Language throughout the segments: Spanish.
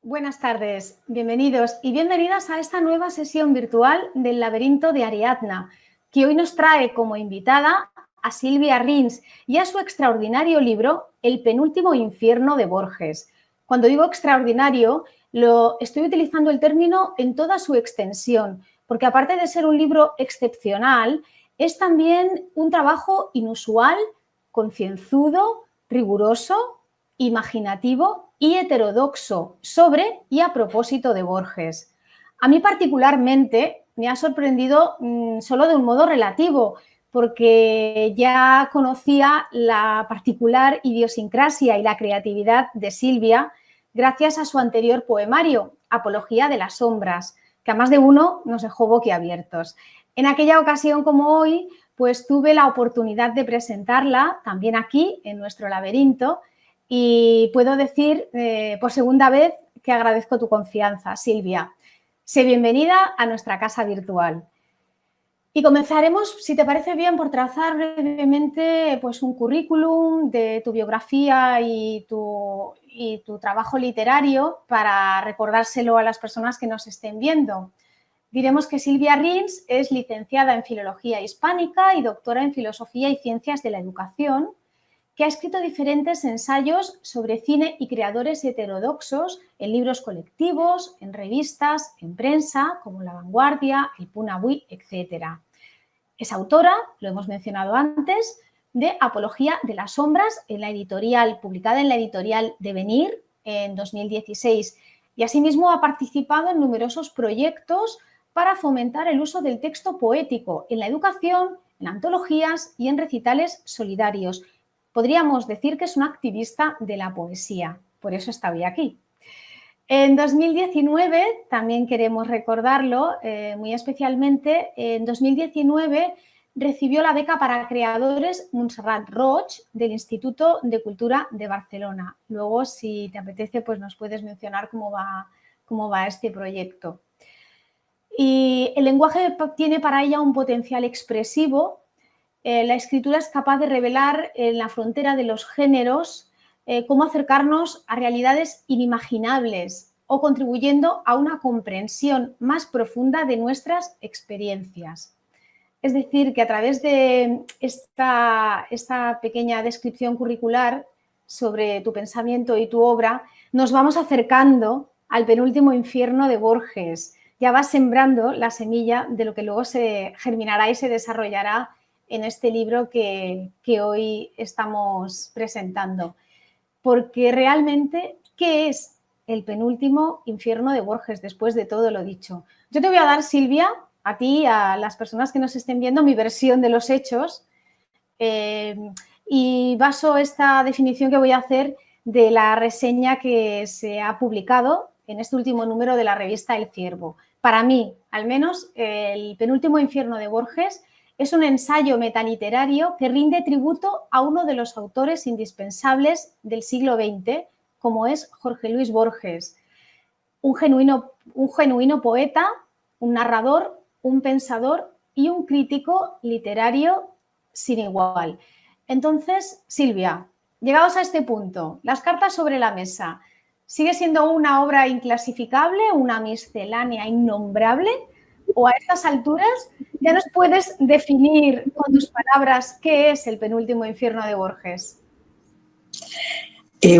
Buenas tardes, bienvenidos y bienvenidas a esta nueva sesión virtual del Laberinto de Ariadna, que hoy nos trae como invitada a Silvia Rins y a su extraordinario libro El penúltimo infierno de Borges. Cuando digo extraordinario, estoy utilizando el término en toda su extensión, porque aparte de ser un libro excepcional, es también un trabajo inusual, concienzudo, riguroso, imaginativo y heterodoxo sobre y a propósito de Borges. A mí particularmente me ha sorprendido solo de un modo relativo, porque ya conocía la particular idiosincrasia y la creatividad de Silvia gracias a su anterior poemario, Apología de las sombras, que a más de uno nos dejó boquiabiertos. En aquella ocasión, como hoy, pues tuve la oportunidad de presentarla también aquí, en nuestro laberinto, y puedo decir por segunda vez que agradezco tu confianza, Silvia. Sé bienvenida a nuestra casa virtual. Y comenzaremos, si te parece bien, por trazar brevemente pues, un currículum de tu biografía y tu trabajo literario para recordárselo a las personas que nos estén viendo. Diremos que Silvia Rins es licenciada en Filología Hispánica y doctora en Filosofía y Ciencias de la Educación, que ha escrito diferentes ensayos sobre cine y creadores heterodoxos en libros colectivos, en revistas, en prensa, como La Vanguardia, El Punabui, etc. Es autora, lo hemos mencionado antes, de Apología de las sombras, publicada en la editorial Devenir en 2016, y asimismo ha participado en numerosos proyectos para fomentar el uso del texto poético en la educación, en antologías y en recitales solidarios. Podríamos decir que es una activista de la poesía, por eso está hoy aquí. En 2019, también queremos recordarlo muy especialmente, en 2019 recibió la beca para creadores Montserrat Roig del Instituto de Cultura de Barcelona. Luego, si te apetece, pues nos puedes mencionar cómo va este proyecto. Y el lenguaje tiene para ella un potencial expresivo. La escritura es capaz de revelar en la frontera de los géneros cómo acercarnos a realidades inimaginables o contribuyendo a una comprensión más profunda de nuestras experiencias. Es decir, que a través de esta pequeña descripción curricular sobre tu pensamiento y tu obra, nos vamos acercando al penúltimo infierno de Borges. Ya vas sembrando la semilla de lo que luego se germinará y se desarrollará en este libro que hoy estamos presentando. Porque realmente, ¿qué es el penúltimo infierno de Borges después de todo lo dicho? Yo te voy a dar, Silvia, a ti, a las personas que nos estén viendo, mi versión de los hechos y baso esta definición que voy a hacer de la reseña que se ha publicado en este último número de la revista El Ciervo. Para mí, al menos, el penúltimo infierno de Borges es un ensayo metaliterario que rinde tributo a uno de los autores indispensables del siglo XX, como es Jorge Luis Borges, un genuino poeta, un narrador, un pensador y un crítico literario sin igual. Entonces, Silvia, llegados a este punto, las cartas sobre la mesa, ¿sigue siendo una obra inclasificable, una miscelánea innombrable? ¿O a estas alturas ya nos puedes definir con tus palabras qué es el penúltimo infierno de Borges?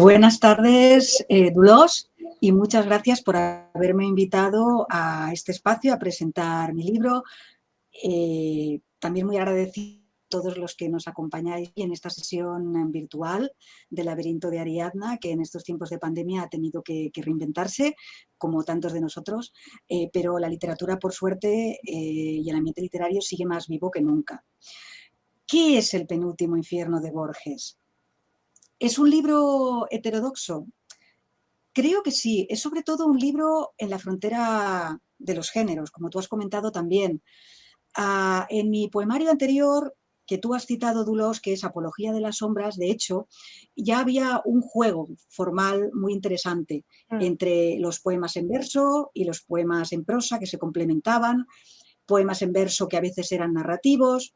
Buenas tardes, Dolors, y muchas gracias por haberme invitado a este espacio a presentar mi libro. También muy agradecida a todos los que nos acompañáis en esta sesión virtual del Laberinto de Ariadna, que en estos tiempos de pandemia ha tenido que reinventarse, como tantos de nosotros, pero la literatura, por suerte, y el ambiente literario sigue más vivo que nunca. ¿Qué es el penúltimo infierno de Borges? ¿Es un libro heterodoxo? Creo que sí. Es sobre todo un libro en la frontera de los géneros, como tú has comentado también. En mi poemario anterior, que tú has citado, Dolors, que es Apología de las sombras, de hecho, ya había un juego formal muy interesante entre los poemas en verso y los poemas en prosa que se complementaban, poemas en verso que a veces eran narrativos,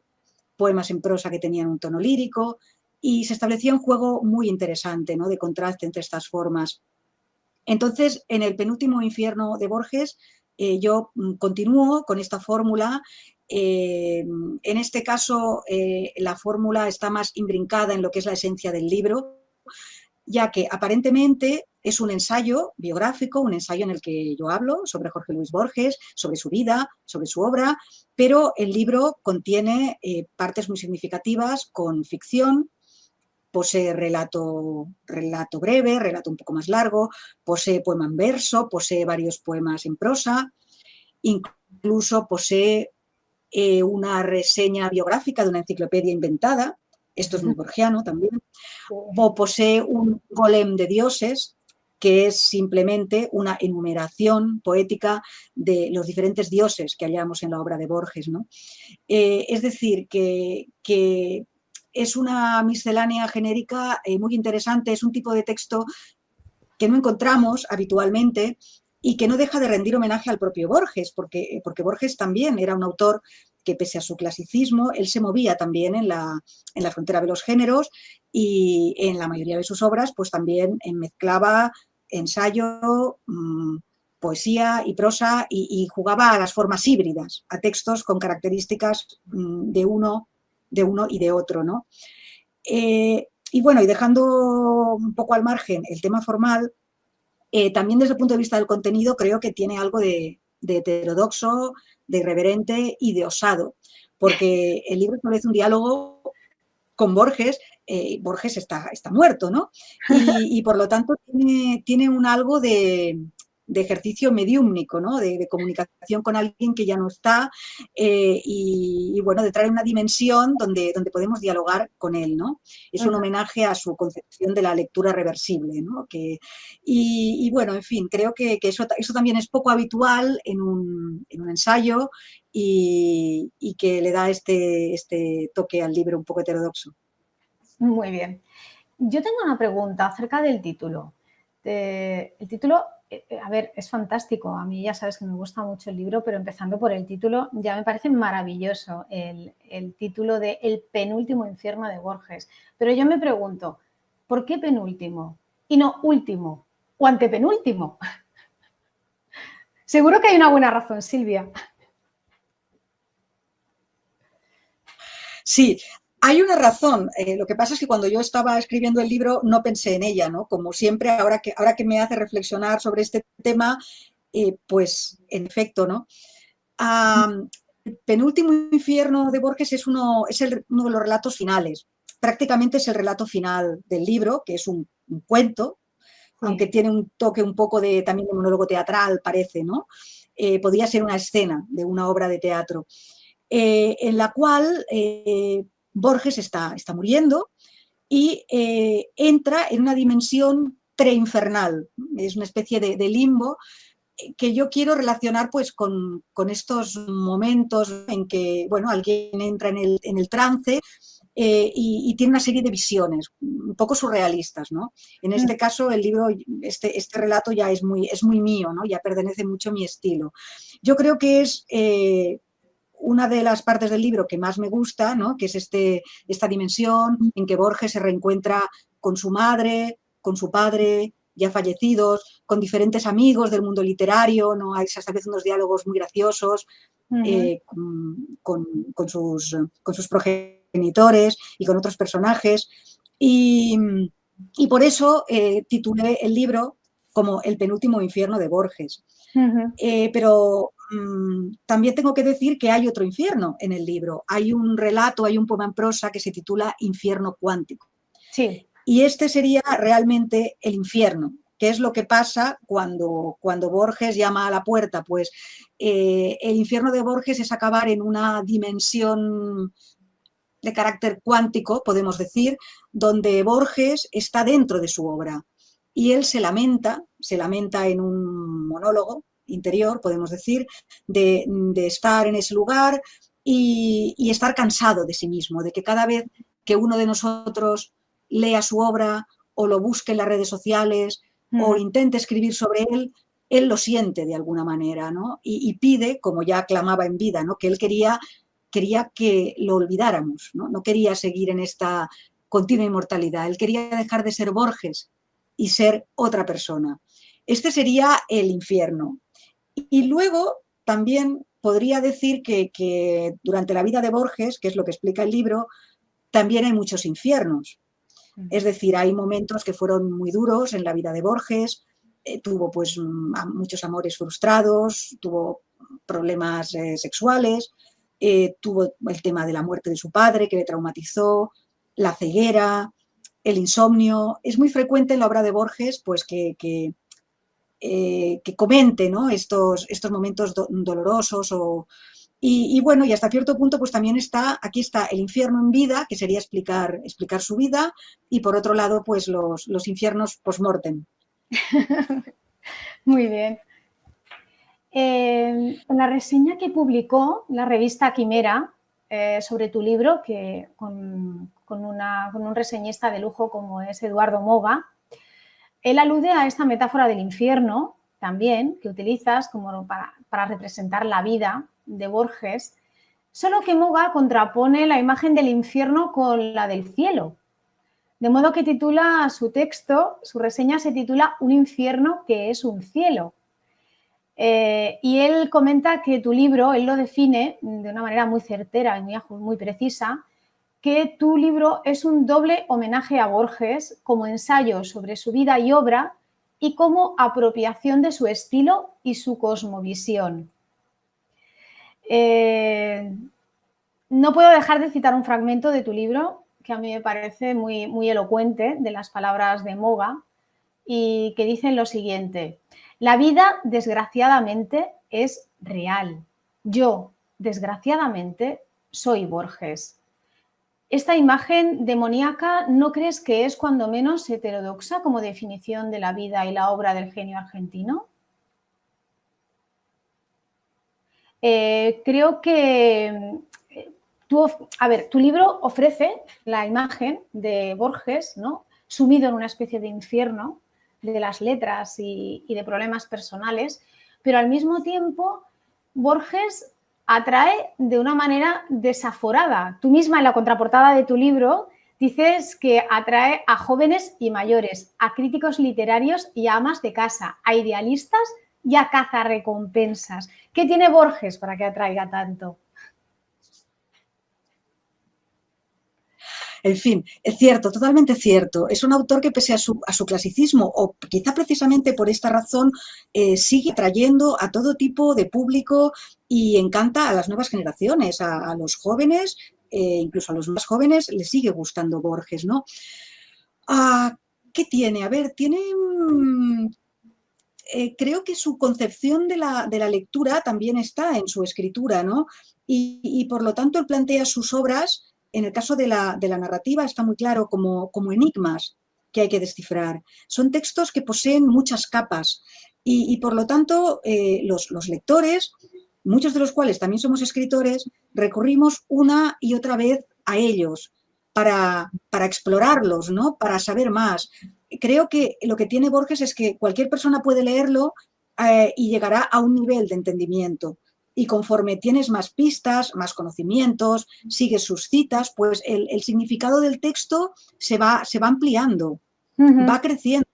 poemas en prosa que tenían un tono lírico, y se establecía un juego muy interesante, ¿no?, de contraste entre estas formas. Entonces, en el penúltimo infierno de Borges, yo continúo con esta fórmula. En este caso, la fórmula está más imbrincada en lo que es la esencia del libro, ya que aparentemente es un ensayo biográfico, un ensayo en el que yo hablo sobre Jorge Luis Borges, sobre su vida, sobre su obra, pero el libro contiene partes muy significativas con ficción. Posee relato breve, relato un poco más largo, posee poema en verso, posee varios poemas en prosa, incluso posee una reseña biográfica de una enciclopedia inventada, esto es muy borgiano también, o posee un golem de dioses, que es simplemente una enumeración poética de los diferentes dioses que hallamos en la obra de Borges, ¿no? Es decir, que es una miscelánea genérica muy interesante, es un tipo de texto que no encontramos habitualmente y que no deja de rendir homenaje al propio Borges, porque Borges también era un autor que pese a su clasicismo, él se movía también en la frontera de los géneros y en la mayoría de sus obras pues también mezclaba ensayo, poesía y prosa y jugaba a las formas híbridas, a textos con características de uno y de otro, ¿no? Y bueno, y dejando un poco al margen el tema formal, también desde el punto de vista del contenido creo que tiene algo de heterodoxo, de irreverente y de osado, porque el libro establece un diálogo con Borges. Borges está muerto, ¿no? Y por lo tanto tiene un algo de ejercicio mediúmnico, ¿no? De comunicación con alguien que ya no está y bueno, de traer una dimensión donde podemos dialogar con él, ¿no? Es un homenaje a su concepción de la lectura reversible, ¿no? Y bueno, en fin, creo que eso también es poco habitual en un ensayo y que le da este toque al libro un poco heterodoxo. Muy bien. Yo tengo una pregunta acerca del título. El título, a ver, es fantástico. A mí ya sabes que me gusta mucho el libro, pero empezando por el título, ya me parece maravilloso el título de El penúltimo infierno de Borges. Pero yo me pregunto, ¿por qué penúltimo y no último o antepenúltimo? Seguro que hay una buena razón, Silvia. Sí, hay una razón. Lo que pasa es que cuando yo estaba escribiendo el libro no pensé en ella, ¿no? Como siempre, ahora que me hace reflexionar sobre este tema, pues en efecto, ¿no? El penúltimo infierno de Borges es uno de los relatos finales. Prácticamente es el relato final del libro, que es un cuento, sí, aunque tiene un toque un poco también de monólogo teatral, parece, ¿no? Podría ser una escena de una obra de teatro. En la cual Borges está muriendo y entra en una dimensión preinfernal, es una especie de limbo que yo quiero relacionar pues con estos momentos en que, bueno, alguien entra en el trance y tiene una serie de visiones un poco surrealistas, ¿no? En este caso el libro, este relato ya es muy mío, ¿no? Ya pertenece mucho a mi estilo. Yo creo que es una de las partes del libro que más me gusta, ¿no? Que es esta dimensión en que Borges se reencuentra con su madre, con su padre, ya fallecidos, con diferentes amigos del mundo literario, ¿no? Hay hasta veces unos diálogos muy graciosos con sus progenitores y con otros personajes. Y por eso titulé el libro como El penúltimo infierno de Borges. Pero también tengo que decir que hay otro infierno en el libro. Hay un relato, hay un poema en prosa que se titula Infierno cuántico. Sí. Y este sería realmente el infierno. ¿Qué es lo que pasa cuando Borges llama a la puerta? Pues el infierno de Borges es acabar en una dimensión de carácter cuántico, podemos decir, donde Borges está dentro de su obra. Y él se lamenta en un monólogo interior, podemos decir, de estar en ese lugar y estar cansado de sí mismo, de que cada vez que uno de nosotros lea su obra o lo busque en las redes sociales o intente escribir sobre él lo siente de alguna manera, ¿no? Y pide, como ya clamaba en vida, ¿no? Que él quería que lo olvidáramos, ¿no? No quería seguir en esta continua inmortalidad. Él quería dejar de ser Borges y ser otra persona. Este sería el infierno. Y luego también podría decir que durante la vida de Borges, que es lo que explica el libro, también hay muchos infiernos. Es decir, hay momentos que fueron muy duros en la vida de Borges, tuvo pues muchos amores frustrados, tuvo problemas sexuales, tuvo el tema de la muerte de su padre que le traumatizó, la ceguera, el insomnio. Es muy frecuente en la obra de Borges pues que comente, ¿no?, estos momentos dolorosos y bueno, y hasta cierto punto pues también aquí está el infierno en vida, que sería explicar su vida, y por otro lado pues los infiernos post-mortem. Muy bien. En la reseña que publicó la revista Quimera sobre tu libro, que con un reseñista de lujo como es Eduardo Moga, él alude a esta metáfora del infierno también, que utilizas como para representar la vida de Borges, solo que Moga contrapone la imagen del infierno con la del cielo. De modo que titula su texto, su reseña se titula Un infierno que es un cielo. Y él comenta que tu libro, él lo define de una manera muy certera y muy precisa, que tu libro es un doble homenaje a Borges como ensayo sobre su vida y obra y como apropiación de su estilo y su cosmovisión. No puedo dejar de citar un fragmento de tu libro que a mí me parece muy, muy elocuente de las palabras de Moga y que dicen lo siguiente: la vida, desgraciadamente, es real. Yo, desgraciadamente, soy Borges. ¿Esta imagen demoníaca no crees que es cuando menos heterodoxa como definición de la vida y la obra del genio argentino? Creo que tu libro ofrece la imagen de Borges, ¿no?, sumido en una especie de infierno de las letras y de problemas personales, pero al mismo tiempo Borges atrae de una manera desaforada. Tú misma en la contraportada de tu libro dices que atrae a jóvenes y mayores, a críticos literarios y a amas de casa, a idealistas y a cazarrecompensas. ¿Qué tiene Borges para que atraiga tanto? En fin, es cierto, totalmente cierto. Es un autor que pese a su clasicismo, o quizá precisamente por esta razón, sigue trayendo a todo tipo de público y encanta a las nuevas generaciones, a los jóvenes, incluso a los más jóvenes, les sigue gustando Borges, ¿no? ¿Qué tiene? A ver, tiene... creo que su concepción de la lectura también está en su escritura, ¿no? Y por lo tanto él plantea sus obras, en el caso de la narrativa está muy claro, como enigmas que hay que descifrar. Son textos que poseen muchas capas y por lo tanto los lectores, muchos de los cuales también somos escritores, recurrimos una y otra vez a ellos para explorarlos, ¿no?, para saber más. Creo que lo que tiene Borges es que cualquier persona puede leerlo y llegará a un nivel de entendimiento. Y conforme tienes más pistas, más conocimientos, sigues sus citas, pues el significado del texto se va ampliando, va creciendo.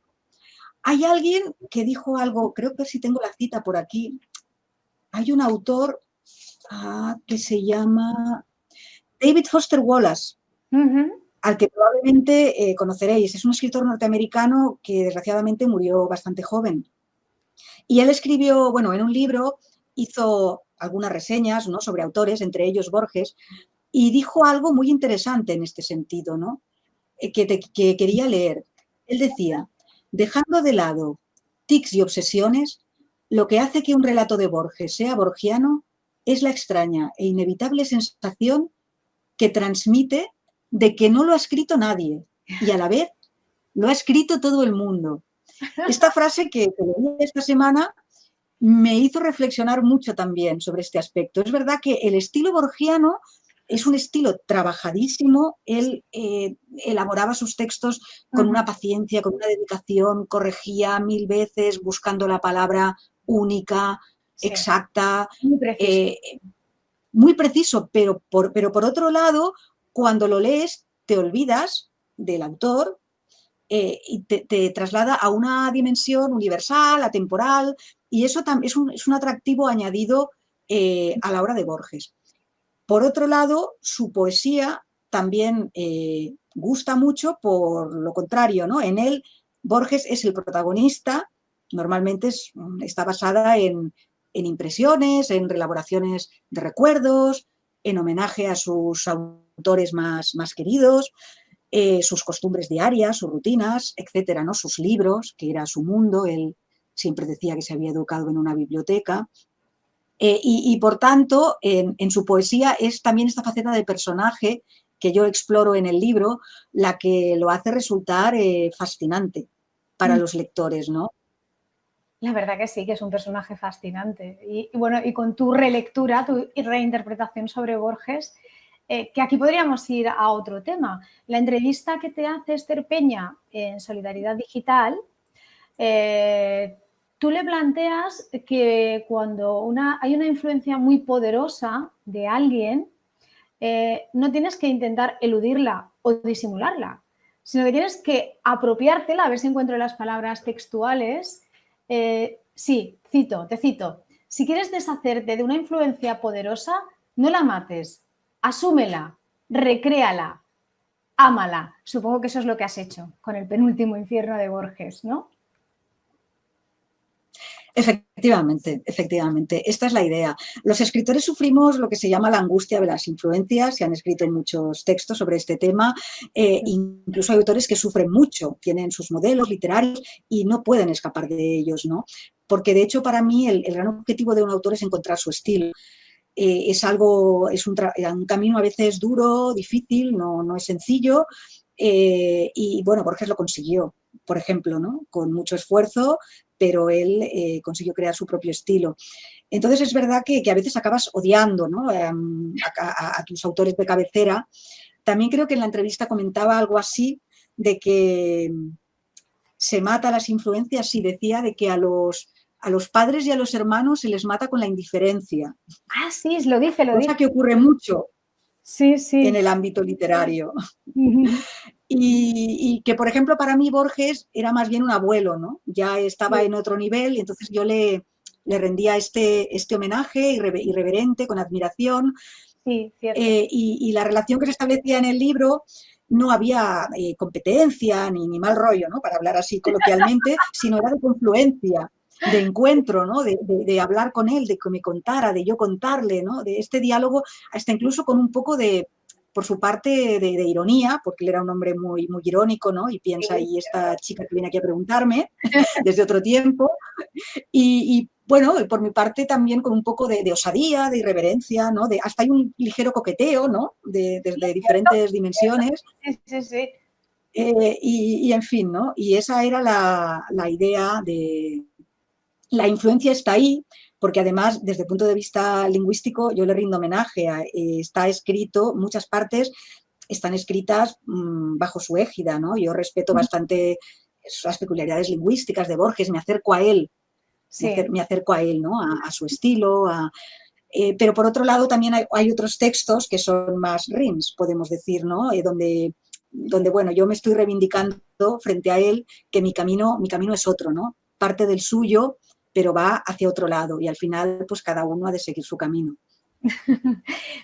Hay alguien que dijo algo, creo que si tengo la cita por aquí, hay un autor que se llama David Foster Wallace, al que probablemente conoceréis. Es un escritor norteamericano que desgraciadamente murió bastante joven. Y él escribió, bueno, en un libro hizo algunas reseñas, ¿no?, sobre autores, entre ellos Borges, y dijo algo muy interesante en este sentido, ¿no?, que quería leer. Él decía: dejando de lado tics y obsesiones, lo que hace que un relato de Borges sea borgiano es la extraña e inevitable sensación que transmite de que no lo ha escrito nadie y a la vez lo ha escrito todo el mundo. Esta frase que leí esta semana me hizo reflexionar mucho también sobre este aspecto. Es verdad que el estilo borgiano es un estilo trabajadísimo. Él elaboraba sus textos con una paciencia, con una dedicación, corregía 1000 veces buscando la palabra única, sí, exacta, muy preciso, pero por otro lado, cuando lo lees te olvidas del autor y te traslada a una dimensión universal, atemporal, y eso es un atractivo añadido a la obra de Borges. Por otro lado, su poesía también gusta mucho por lo contrario, ¿no? En él, Borges es el protagonista, normalmente está basada en impresiones, en reelaboraciones de recuerdos, en homenaje a sus autores más queridos, sus costumbres diarias, sus rutinas, etcétera, ¿no? Sus libros, que era su mundo, él siempre decía que se había educado en una biblioteca. Y por tanto, en su poesía es también esta faceta de personaje que yo exploro en el libro, la que lo hace resultar fascinante para los lectores, ¿no? La verdad que sí, que es un personaje fascinante. Y bueno, y con tu relectura, tu reinterpretación sobre Borges, que aquí podríamos ir a otro tema. La entrevista que te hace Esther Peña en Solidaridad Digital, tú le planteas que cuando hay una influencia muy poderosa de alguien, no tienes que intentar eludirla o disimularla, sino que tienes que apropiártela, a ver si encuentro las palabras textuales. Sí, te cito. Si quieres deshacerte de una influencia poderosa, no la mates, asúmela, recréala, ámala. Supongo que eso es lo que has hecho con el penúltimo infierno de Borges, ¿no? Efectivamente, efectivamente. Esta es la idea. Los escritores sufrimos lo que se llama la angustia de las influencias. Se han escrito muchos textos sobre este tema. Incluso hay autores que sufren mucho, tienen sus modelos literarios y no pueden escapar de ellos, ¿no? Porque, de hecho, para mí el gran objetivo de un autor es encontrar su estilo. Es un camino a veces duro, difícil, no es sencillo. Y, bueno, Borges lo consiguió, por ejemplo, ¿no? Con mucho esfuerzo, pero él consiguió crear su propio estilo. Entonces es verdad que a veces acabas odiando, ¿no? a tus autores de cabecera. También creo que en la entrevista comentaba algo así de que se mata a las influencias y decía de que a los padres y a los hermanos se les mata con la indiferencia. Ah, sí, lo dice. Cosa que ocurre mucho Sí. en el ámbito literario. Y que, por ejemplo, para mí Borges era más bien un abuelo, ¿no? Ya estaba en otro nivel y entonces yo le rendía este homenaje irreverente, con admiración. Sí, cierto. Y la relación que se establecía en el libro no había competencia ni mal rollo, ¿no? Para hablar así coloquialmente, sino era de confluencia, de encuentro, ¿no? De hablar con él, de que me contara, de yo contarle, ¿no? De este diálogo, hasta incluso con un poco por su parte, de ironía, porque él era un hombre muy irónico, ¿no? Y piensa, y esta chica que viene aquí a preguntarme desde otro tiempo. Y bueno, por mi parte también con un poco de osadía, de irreverencia, ¿no? Hasta hay un ligero coqueteo, ¿no? Desde diferentes dimensiones. Sí. Y en fin, ¿no? Y esa era la idea de... La influencia está ahí, porque además, desde el punto de vista lingüístico, yo le rindo homenaje. Está escrito, muchas partes están escritas bajo su égida, ¿no? Yo respeto bastante las peculiaridades lingüísticas de Borges, me acerco a él. Sí. Me acerco a él, ¿no? A su estilo. Pero por otro lado también hay otros textos que son más rims, podemos decir, ¿no? Donde, bueno, yo me estoy reivindicando frente a él que mi camino es otro, ¿no? Parte del suyo, pero va hacia otro lado y al final pues cada uno ha de seguir su camino.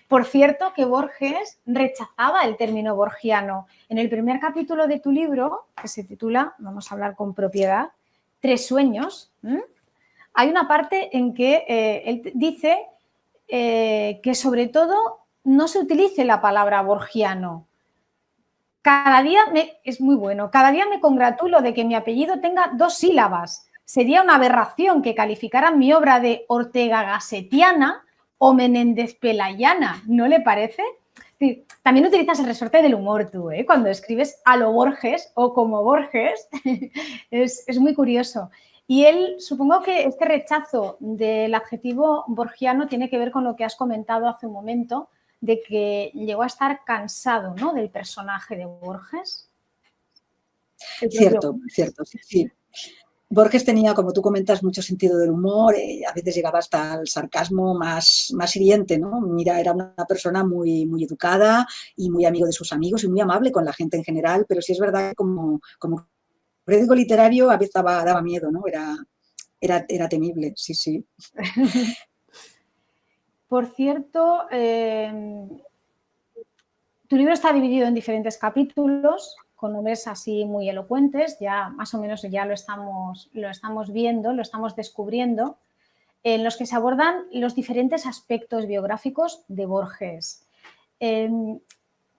Por cierto, que Borges rechazaba el término borgiano. En el primer capítulo de tu libro, que se titula, vamos a hablar con propiedad, Tres sueños, hay una parte en que él dice que sobre todo no se utilice la palabra borgiano. Es muy bueno, cada día me congratulo de que mi apellido tenga 2 sílabas. Sería una aberración que calificaran mi obra de Ortega Gassetiana o Menéndez Pelayana, ¿no le parece? Sí, también utilizas el resorte del humor tú, ¿eh? Cuando escribes a lo Borges o como Borges, es muy curioso. Y él, supongo que este rechazo del adjetivo borgiano tiene que ver con lo que has comentado hace un momento, de que llegó a estar cansado, ¿no?, del personaje de Borges. Cierto, sí. Borges tenía, como tú comentas, mucho sentido del humor, a veces llegaba hasta el sarcasmo más hiriente, ¿no? Mira, era una persona muy educada y muy amigo de sus amigos y muy amable con la gente en general, pero sí es verdad que como periódico literario a veces daba miedo, ¿no? Era temible, sí, sí. Por cierto, tu libro está dividido en diferentes capítulos, con nombres así muy elocuentes, ya más o menos ya lo estamos viendo, lo estamos descubriendo, en los que se abordan los diferentes aspectos biográficos de Borges.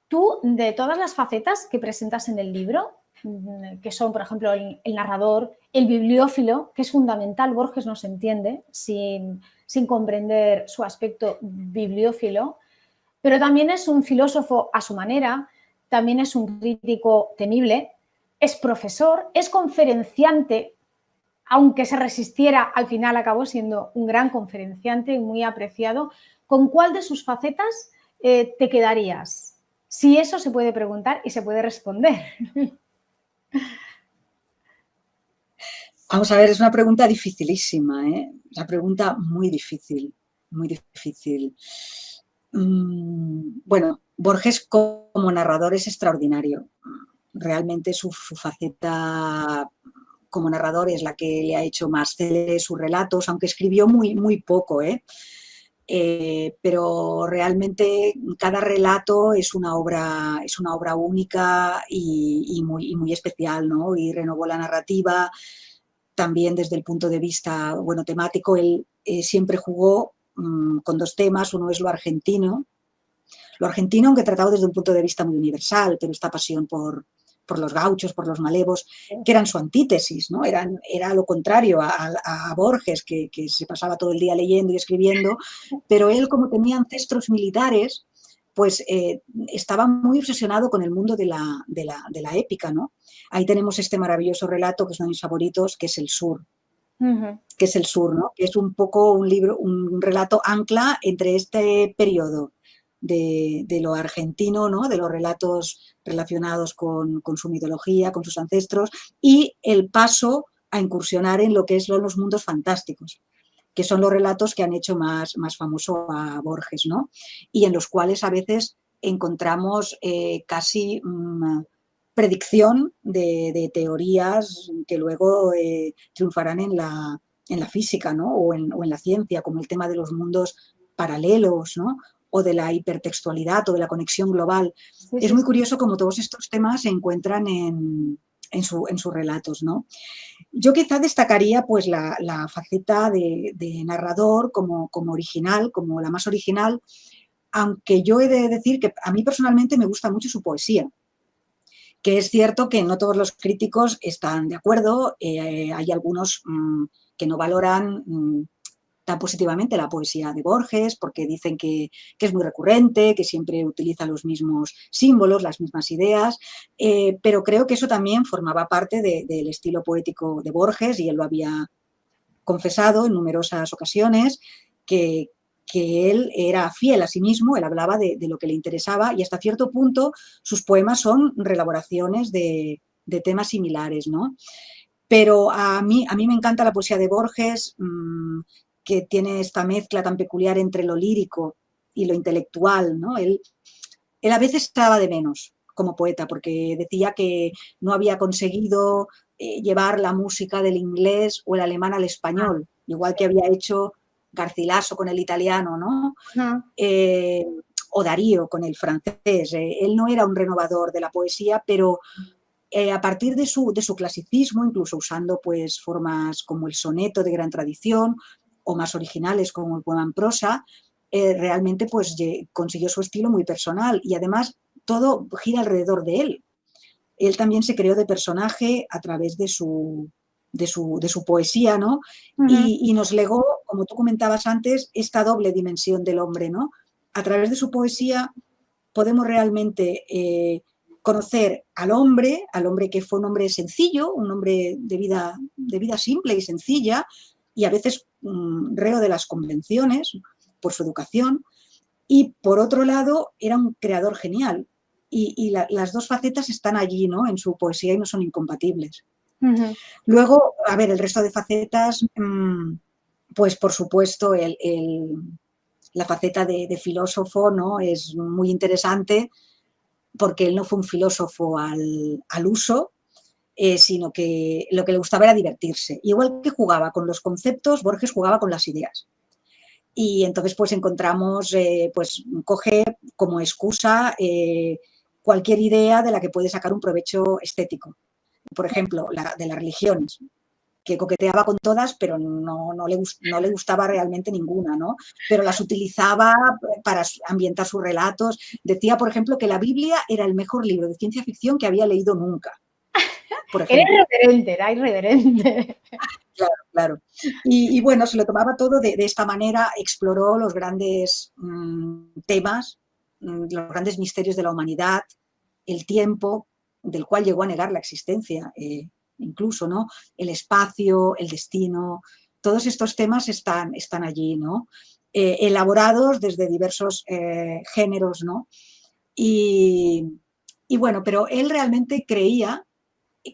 Tú, de todas las facetas que presentas en el libro, que son, por ejemplo, el narrador, el bibliófilo, que es fundamental, Borges no se entiende sin comprender su aspecto bibliófilo, pero también es un filósofo a su manera, también es un crítico temible, es profesor, es conferenciante, aunque se resistiera, al final acabó siendo un gran conferenciante y muy apreciado. ¿Con cuál de sus facetas te quedarías? Si eso se puede preguntar y se puede responder. Vamos a ver, es una pregunta dificilísima, ¿eh? Una pregunta muy difícil, muy difícil. Bueno, Borges como narrador es extraordinario. Realmente su faceta como narrador es la que le ha hecho más célebres sus relatos, aunque escribió muy, muy poco, ¿eh? Pero realmente cada relato es una obra única y muy especial, ¿no? Y renovó la narrativa. También desde el punto de vista, bueno, temático, él siempre jugó con dos temas. Uno es lo argentino, aunque tratado desde un punto de vista muy universal, pero esta pasión por los gauchos, por los malevos, que eran su antítesis, ¿no? Era lo contrario a Borges, que se pasaba todo el día leyendo y escribiendo, pero él, como tenía ancestros militares, pues estaba muy obsesionado con el mundo de la épica, ¿no? Ahí tenemos este maravilloso relato, que es uno de mis favoritos, que es El Sur. Que es El Sur, ¿no? Que es un poco un relato ancla entre este periodo de lo argentino, ¿no? De los relatos relacionados con su mitología, con sus ancestros, y el paso a incursionar en lo que son los mundos fantásticos, que son los relatos que han hecho más famoso a Borges, ¿no? Y en los cuales a veces encontramos casi predicción de teorías que luego triunfarán en la física, ¿no? O en la ciencia, como el tema de los mundos paralelos, ¿no? O de la hipertextualidad o de la conexión global. Sí, es muy curioso cómo todos estos temas se encuentran en sus relatos, ¿no? Yo quizá destacaría pues la faceta de narrador como original, como la más original, aunque yo he de decir que a mí personalmente me gusta mucho su poesía, que es cierto que no todos los críticos están de acuerdo, hay algunos que no valoran tan positivamente la poesía de Borges, porque dicen que es muy recurrente, que siempre utiliza los mismos símbolos, las mismas ideas, pero creo que eso también formaba parte del estilo poético de Borges, y él lo había confesado en numerosas ocasiones, que él era fiel a sí mismo, él hablaba de lo que le interesaba, y hasta cierto punto sus poemas son reelaboraciones de temas similares, ¿no? Pero a mí me encanta la poesía de Borges, que tiene esta mezcla tan peculiar entre lo lírico y lo intelectual, ¿no? Él a veces estaba de menos como poeta, porque decía que no había conseguido llevar la música del inglés o el alemán al español, igual que había hecho Garcilaso con el italiano, ¿no? O Darío con el francés. Él no era un renovador de la poesía, pero a partir de su clasicismo, incluso usando pues formas como el soneto de gran tradición o más originales como el poema en prosa, realmente pues consiguió su estilo muy personal, y además todo gira alrededor de él. Él también se creó de personaje a través de su poesía, ¿no? Y nos legó, como tú comentabas antes, esta doble dimensión del hombre, ¿no? A través de su poesía podemos realmente conocer al hombre que fue un hombre sencillo, un hombre de vida simple y sencilla, y a veces reo de las convenciones por su educación, y por otro lado era un creador genial, y las dos facetas están allí, ¿no? En su poesía, y no son incompatibles. Luego, a ver, el resto de facetas, pues por supuesto la faceta de filósofo, ¿no? Es muy interesante, porque él no fue un filósofo al uso, sino que lo que le gustaba era divertirse. Igual que jugaba con los conceptos, Borges jugaba con las ideas. Y entonces pues encontramos, pues coge como excusa cualquier idea de la que puede sacar un provecho estético. Por ejemplo, de las religiones, que coqueteaba con todas, pero no le gustaba realmente ninguna, ¿no? Pero las utilizaba para ambientar sus relatos. Decía, por ejemplo, que la Biblia era el mejor libro de ciencia ficción que había leído nunca, por ejemplo. Era irreverente. Claro, claro. Y bueno, se lo tomaba todo de esta manera, exploró los grandes temas, los grandes misterios de la humanidad, el tiempo, del cual llegó a negar la existencia, incluso, ¿no? El espacio, el destino, todos estos temas están allí, ¿no? Elaborados desde diversos géneros, ¿no? Y, y bueno, pero él realmente creía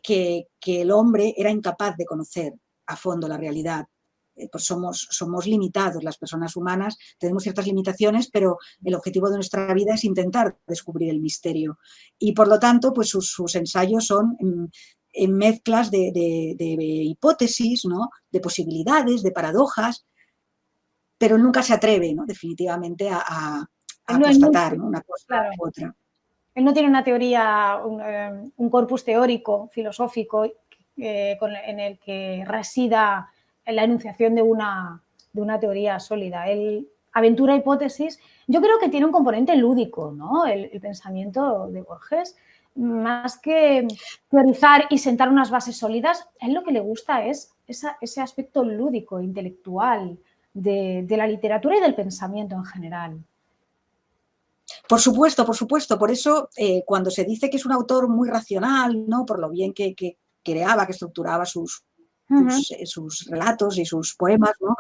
que el hombre era incapaz de conocer a fondo la realidad. Pues somos limitados, las personas humanas tenemos ciertas limitaciones, pero el objetivo de nuestra vida es intentar descubrir el misterio. Y por lo tanto, pues sus ensayos son en mezclas de hipótesis, ¿no? De posibilidades, de paradojas, pero nunca se atreve, ¿no? Definitivamente a constatar, ¿no? Una cosa claro. u otra. Él no tiene una teoría, un corpus teórico, filosófico, en el que resida la enunciación de una teoría sólida. Él aventura hipótesis. Yo creo que tiene un componente lúdico, ¿no? El pensamiento de Borges. Más que teorizar y sentar unas bases sólidas, a él lo que le gusta es ese aspecto lúdico, intelectual, de la literatura y del pensamiento en general. Por supuesto, por supuesto. Por eso, cuando se dice que es un autor muy racional, ¿no? Por lo bien que creaba, que estructuraba sus relatos y sus poemas, ¿no?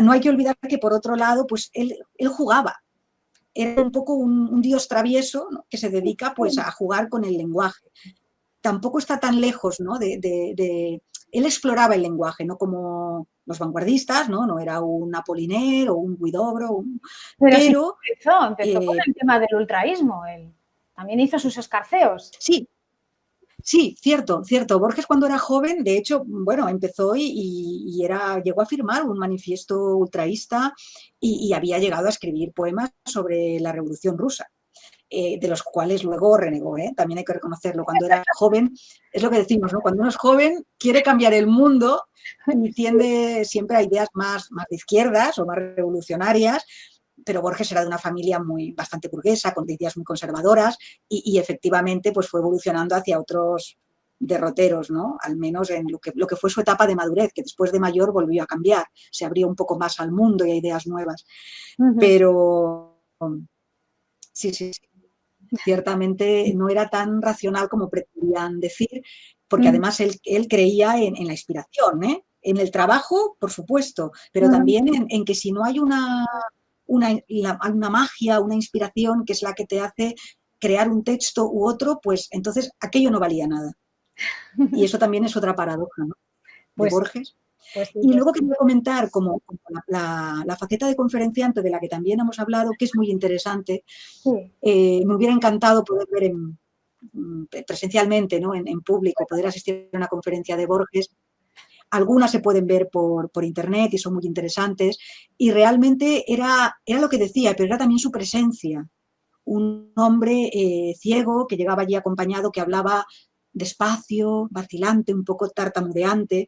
No hay que olvidar que, por otro lado, pues él jugaba. Era un poco un dios travieso, ¿no? Que se dedica pues a jugar con el lenguaje. Tampoco está tan lejos, ¿no? Él exploraba el lenguaje, no como los vanguardistas, ¿no? No era un Apollinaire o un Huidobro, Pero sí pero empezó con el tema del ultraísmo. Él también hizo sus escarceos. sí, sí, cierto, cierto. Borges cuando era joven, de hecho, bueno, empezó llegó a firmar un manifiesto ultraísta y había llegado a escribir poemas sobre la Revolución Rusa. De los cuales luego renegó, ¿eh? También hay que reconocerlo. Cuando era joven, es lo que decimos, ¿no? Cuando uno es joven, quiere cambiar el mundo y tiende siempre a ideas más de izquierdas o más revolucionarias, pero Borges era de una familia bastante burguesa, con ideas muy conservadoras y efectivamente pues fue evolucionando hacia otros derroteros, ¿no? Al menos en lo que fue su etapa de madurez, que después de mayor volvió a cambiar, se abrió un poco más al mundo y a ideas nuevas. Pero sí, sí, sí. Ciertamente no era tan racional como pretendían decir, porque además él creía en la inspiración, ¿eh? En el trabajo, por supuesto, pero también en que si no hay una magia, una inspiración que es la que te hace crear un texto u otro, pues entonces aquello no valía nada. Y eso también es otra paradoja, ¿no? De Pues, Borges. pues sí, Y pues luego sí. quería comentar como la faceta de conferenciante de la que también hemos hablado, que es muy interesante. Sí. Me hubiera encantado poder ver presencialmente, ¿no? En público, poder asistir a una conferencia de Borges. Algunas se pueden ver por internet y son muy interesantes. Y realmente era lo que decía, pero era también su presencia. Un hombre ciego que llegaba allí acompañado, que hablaba despacio, vacilante, un poco tartamudeante,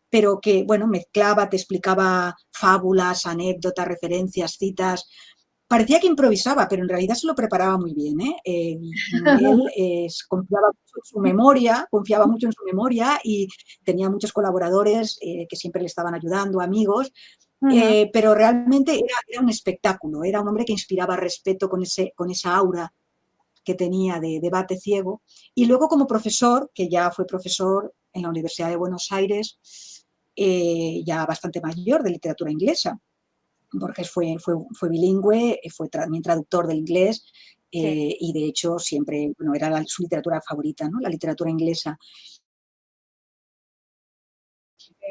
pero que, bueno, mezclaba, te explicaba fábulas, anécdotas, referencias, citas. Parecía que improvisaba, pero en realidad se lo preparaba muy bien, ¿eh? Él confiaba mucho en su memoria y tenía muchos colaboradores que siempre le estaban ayudando, amigos, pero realmente era un espectáculo, era un hombre que inspiraba respeto con esa aura que tenía de debate ciego. Y luego como profesor, que ya fue profesor en la Universidad de Buenos Aires, ya bastante mayor, de literatura inglesa. Borges fue bilingüe, fue también traductor del inglés y de hecho siempre, bueno, era su literatura favorita, ¿no? La literatura inglesa.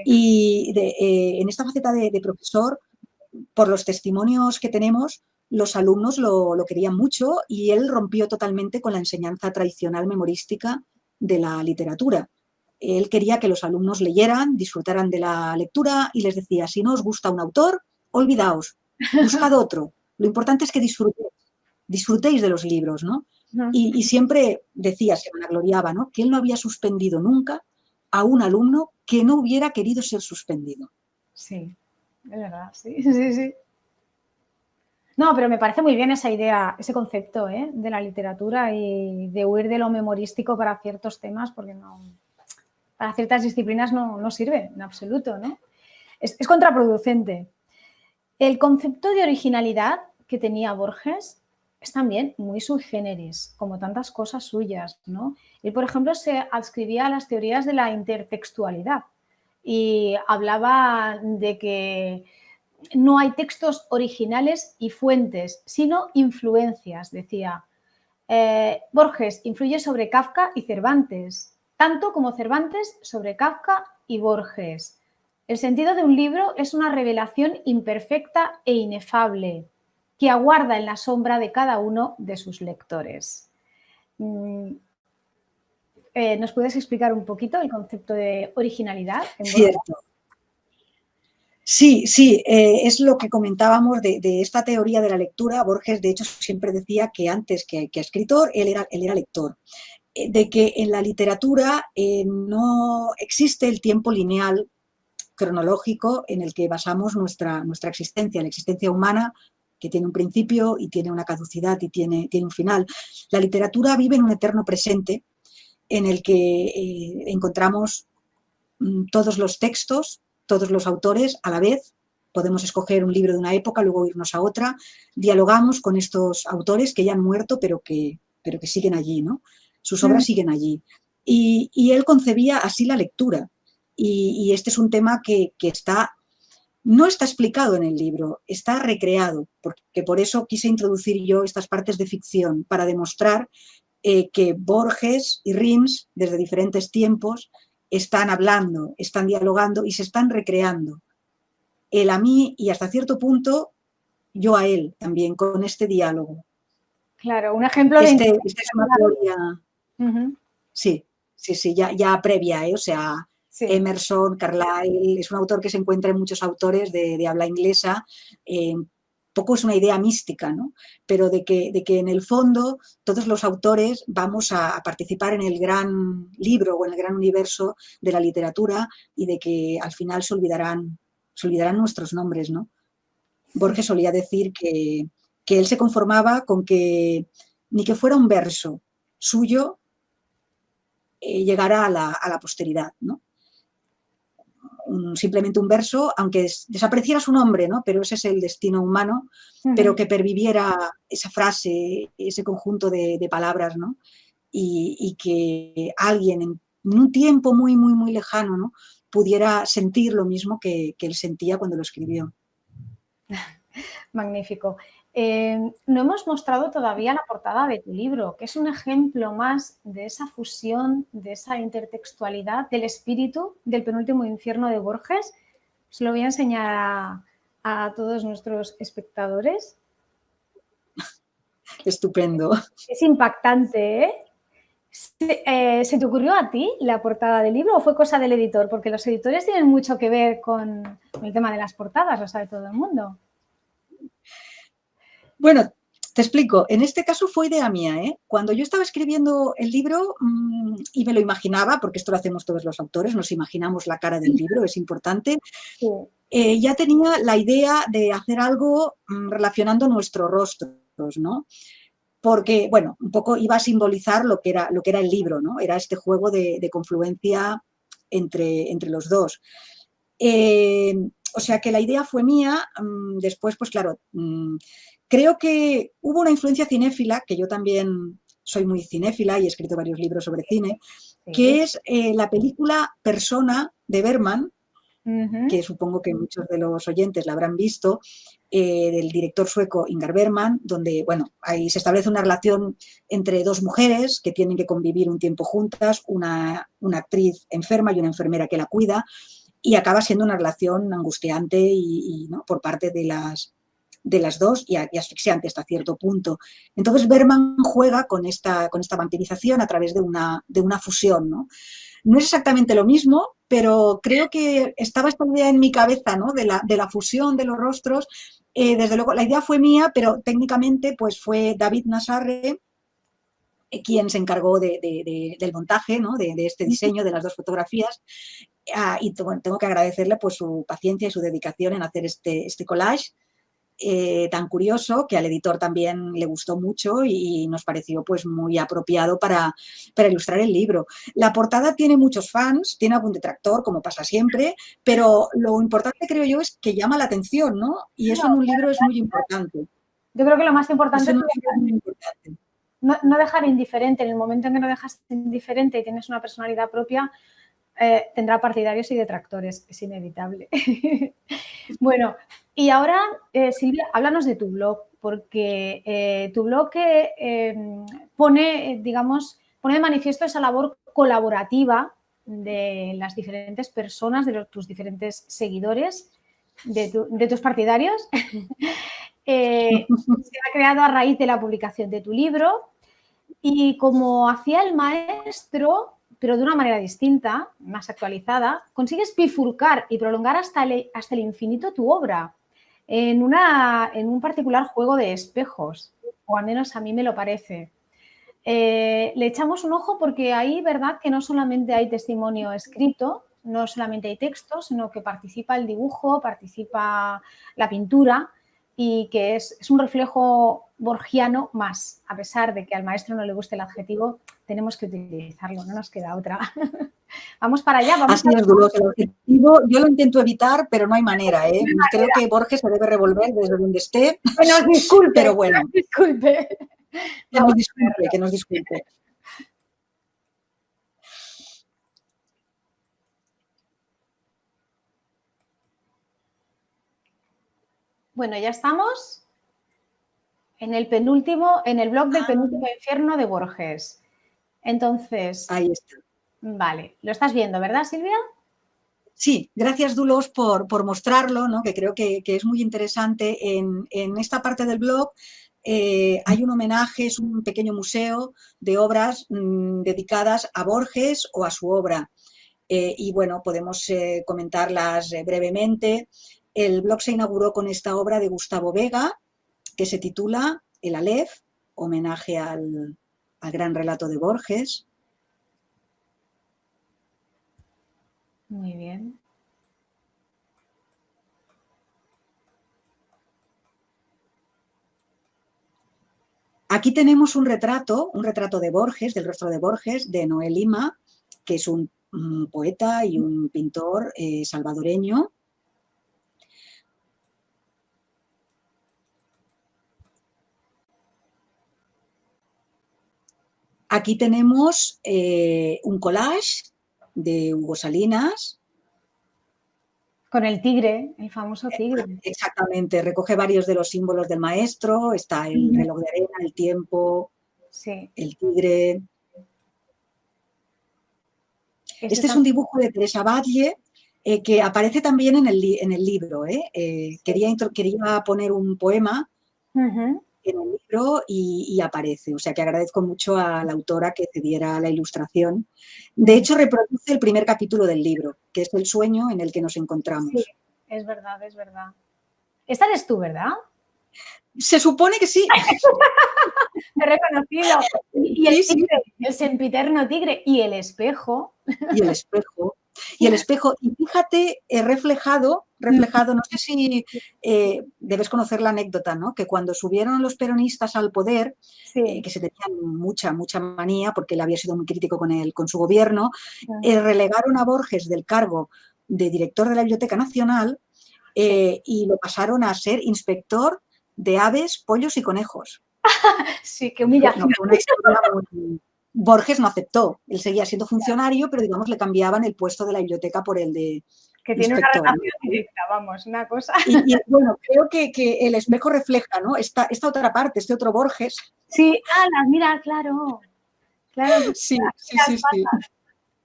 Y en esta faceta de profesor, por los testimonios que tenemos, los alumnos lo querían mucho y él rompió totalmente con la enseñanza tradicional memorística de la literatura. Él quería que los alumnos leyeran, disfrutaran de la lectura y les decía, si no os gusta un autor, olvidaos, buscad otro. Lo importante es que disfrutéis de los libros, ¿no? Y siempre decía, se vanagloriaba, ¿no?, que él no había suspendido nunca a un alumno que no hubiera querido ser suspendido. Sí, es verdad, sí, sí, sí. No, pero me parece muy bien esa idea, ese concepto, ¿eh?, de la literatura y de huir de lo memorístico para ciertos temas, porque no, para ciertas disciplinas no sirve en absoluto, ¿no? Es contraproducente. El concepto de originalidad que tenía Borges es también muy sui generis, como tantas cosas suyas, ¿no? Él, por ejemplo, se adscribía a las teorías de la intertextualidad y hablaba de que no hay textos originales y fuentes, sino influencias, decía. Borges influye sobre Kafka y Cervantes, tanto como Cervantes sobre Kafka y Borges. El sentido de un libro es una revelación imperfecta e inefable que aguarda en la sombra de cada uno de sus lectores. ¿Nos puedes explicar un poquito el concepto de originalidad en Borges? Cierto. Sí, sí, es lo que comentábamos de esta teoría de la lectura. Borges, de hecho, siempre decía que antes que escritor, él era lector. De que en la literatura no existe el tiempo lineal cronológico en el que basamos nuestra existencia, la existencia humana, que tiene un principio y tiene una caducidad y tiene un final. La literatura vive en un eterno presente en el que encontramos todos los textos, todos los autores a la vez. Podemos escoger un libro de una época, luego irnos a otra. Dialogamos con estos autores que ya han muerto, pero que siguen allí, ¿no? Sus obras siguen allí. Y él concebía así la lectura. Y este es un tema que no está explicado en el libro, está recreado, porque por eso quise introducir yo estas partes de ficción, para demostrar que Borges y Rims, desde diferentes tiempos, están hablando, están dialogando y se están recreando. Él a mí y hasta cierto punto yo a él también, con este diálogo. Claro, un ejemplo de... Esta es una teoría, sí, ya previa, o sea, sí. Emerson, Carlyle, es un autor que se encuentra en muchos autores de habla inglesa. Poco es una idea mística, ¿no? Pero de que en el fondo todos los autores vamos a participar en el gran libro o en el gran universo de la literatura y de que al final se olvidarán nuestros nombres, ¿no? Borges solía decir que él se conformaba con que ni que fuera un verso suyo llegara a la posteridad, ¿no? Simplemente un verso, aunque desapareciera su nombre, ¿no? Pero ese es el destino humano, pero que perviviera esa frase, ese conjunto de palabras, ¿no? Y que alguien en un tiempo muy, muy, muy lejano, ¿no?, pudiera sentir lo mismo que él sentía cuando lo escribió. Magnífico. No hemos mostrado todavía la portada de tu libro, que es un ejemplo más de esa fusión, de esa intertextualidad, del espíritu del penúltimo infierno de Borges. Se lo voy a enseñar a todos nuestros espectadores. Estupendo. Es impactante, ¿eh? ¿Se te ocurrió a ti la portada del libro o fue cosa del editor? Porque los editores tienen mucho que ver con el tema de las portadas, lo sabe todo el mundo. Bueno, te explico. En este caso fue idea mía, ¿eh? Cuando yo estaba escribiendo el libro y me lo imaginaba, porque esto lo hacemos todos los autores, nos imaginamos la cara del libro, es importante, ya tenía la idea de hacer algo relacionando nuestros rostros, ¿no? Porque, bueno, un poco iba a simbolizar lo que era el libro, ¿no? Era este juego de confluencia entre los dos. O sea que la idea fue mía. Después, pues claro, creo que hubo una influencia cinéfila, que yo también soy muy cinéfila y he escrito varios libros sobre cine, que es la película Persona de Bergman, que supongo que muchos de los oyentes la habrán visto, del director sueco Ingmar Bergman, donde, bueno, ahí se establece una relación entre dos mujeres que tienen que convivir un tiempo juntas, una actriz enferma y una enfermera que la cuida, y acaba siendo una relación angustiante y ¿no?, por parte de de las dos y asfixiante hasta cierto punto. Entonces Berman juega con esta vampirización a través de una fusión, ¿no? No es exactamente lo mismo, pero creo que estaba esta idea en mi cabeza, ¿no? De la fusión de los rostros. Desde luego, la idea fue mía, pero técnicamente pues fue David Nassarre quien se encargó del montaje, ¿no? de este diseño de las dos fotografías. Y bueno, tengo que agradecerle pues, su paciencia y su dedicación en hacer este collage tan curioso, que al editor también le gustó mucho y nos pareció pues, muy apropiado para ilustrar el libro. La portada tiene muchos fans, tiene algún detractor, como pasa siempre, pero lo importante, creo yo, es que llama la atención, ¿no? Y eso en un libro es muy importante. Yo creo que lo más importante es muy importante. No dejar indiferente. En el momento en que no dejas indiferente y tienes una personalidad propia, tendrá partidarios y detractores, es inevitable. Bueno, y ahora, Silvia, háblanos de tu blog, porque tu blog pone de manifiesto esa labor colaborativa de las diferentes personas, de tus diferentes seguidores, de tus partidarios. Se ha creado a raíz de la publicación de tu libro y como hacía el maestro, pero de una manera distinta, más actualizada, consigues bifurcar y prolongar hasta el infinito tu obra en un particular juego de espejos, o al menos a mí me lo parece. Le echamos un ojo porque ahí, verdad, que no solamente hay testimonio escrito, no solamente hay texto, sino que participa el dibujo, participa la pintura y que es un reflejo borgiano más, a pesar de que al maestro no le guste el adjetivo, tenemos que utilizarlo, no nos queda otra. Vamos para allá. Así es, Dolores, el adjetivo yo lo intento evitar, pero no hay manera, ¿eh? Creo que Borges se debe revolver desde donde esté, que nos disculpe, pero bueno. Que nos disculpe. Que nos disculpe. Bueno, ya estamos en el blog del penúltimo infierno de Borges. Entonces, ahí está. Vale, lo estás viendo, ¿verdad, Silvia? Sí, gracias, Dulos, por mostrarlo, ¿no? Que creo que es muy interesante. En esta parte del blog hay un homenaje, es un pequeño museo de obras dedicadas a Borges o a su obra. Y bueno, podemos comentarlas brevemente. El blog se inauguró con esta obra de Gustavo Vega, que se titula El Aleph, homenaje al gran relato de Borges. Muy bien. Aquí tenemos un retrato de Borges, del rostro de Borges, de Noé Lima, que es un poeta y un pintor salvadoreño. Aquí tenemos un collage de Hugo Salinas. Con el tigre, el famoso tigre. Exactamente, recoge varios de los símbolos del maestro. Está el reloj de arena, el tiempo, sí. El tigre. Este es un dibujo de Teresa Batlle que aparece también en el libro. Quería poner un poema en el libro y aparece. O sea que agradezco mucho a la autora que cediera la ilustración. De hecho, reproduce el primer capítulo del libro, que es el sueño en el que nos encontramos. Sí, es verdad, es verdad. Esta eres tú, ¿verdad? Se supone que sí. Me he reconocido. Y el tigre, el sempiterno tigre y el espejo. Y el espejo. Y el espejo, y fíjate, reflejado, no sé si debes conocer la anécdota, ¿no? Que cuando subieron los peronistas al poder, que se tenían mucha manía, porque él había sido muy crítico con su gobierno, relegaron a Borges del cargo de director de la Biblioteca Nacional y lo pasaron a ser inspector de aves, pollos y conejos. Sí, qué humillación. Una historia muy... Borges no aceptó, él seguía siendo funcionario, pero digamos le cambiaban el puesto de la biblioteca por el de que tiene inspector, una relación directa, vamos, una cosa. Y bueno, creo que el espejo refleja, ¿no? Esta otra parte, este otro Borges. Sí, mira, claro. Sí.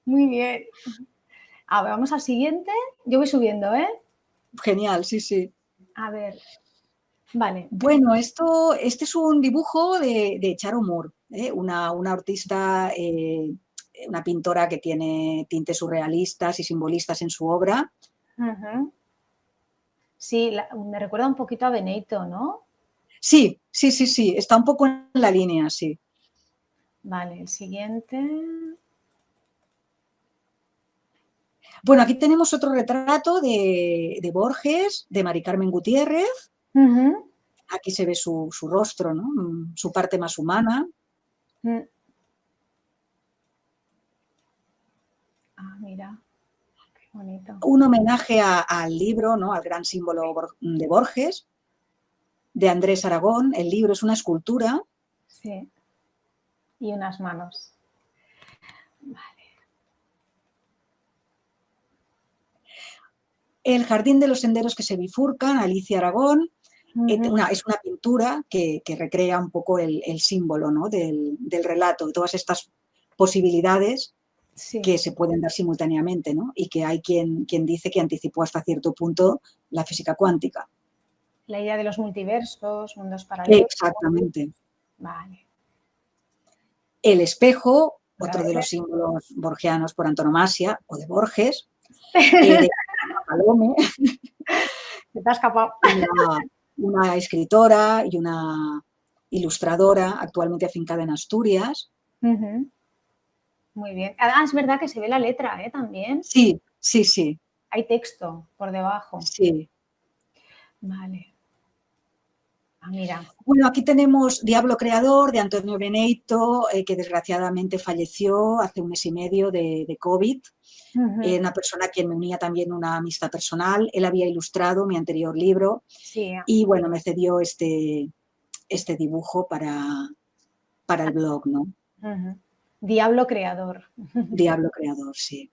Muy bien. A ver, vamos al siguiente. Yo voy subiendo, ¿eh? Genial, sí. A ver. Vale. Bueno, este es un dibujo de Charo Moore, una artista, una pintora que tiene tintes surrealistas y simbolistas en su obra. Ujú. Sí, me recuerda un poquito a Benito, ¿no? Sí, sí, sí, sí, está un poco en la línea, sí. Vale, el siguiente. Bueno, aquí tenemos otro retrato de Borges, de Mari Carmen Gutiérrez. Ujú. Aquí se ve su rostro, ¿no? Su parte más humana. Mm. Ah, mira, qué bonito. Un homenaje al libro, ¿no? Al gran símbolo de Borges, de Andrés Aragón. El libro es una escultura. Sí. Y unas manos. Vale. El jardín de los senderos que se bifurcan, Alicia Aragón. Ujú. Es una pintura que recrea un poco el símbolo, ¿no? del relato, de todas estas posibilidades Sí. que se pueden dar simultáneamente, ¿no? Y que hay quien dice que anticipó hasta cierto punto la física cuántica. La idea de los multiversos, mundos paralelos. Exactamente. Vale. El espejo, Otra otro de los vez. símbolos borgianos por antonomasia, o de Borges, de Palome, Se te ha escapado. una escritora y una ilustradora actualmente afincada en Asturias. Ujú. Muy bien. Ah, es verdad que se ve la letra, ¿eh? También. Sí, sí, sí, Hay texto por debajo. sí. Vale. Ah, mira. Bueno, aquí tenemos Diablo Creador de Antonio Beneito, que desgraciadamente falleció hace un mes y medio de COVID. Ujú. Una persona a quien me unía también una amistad personal. Él había ilustrado mi anterior libro Sí. y bueno, me cedió este dibujo para el blog, ¿no? Ujú. Diablo creador. Diablo Creador, sí.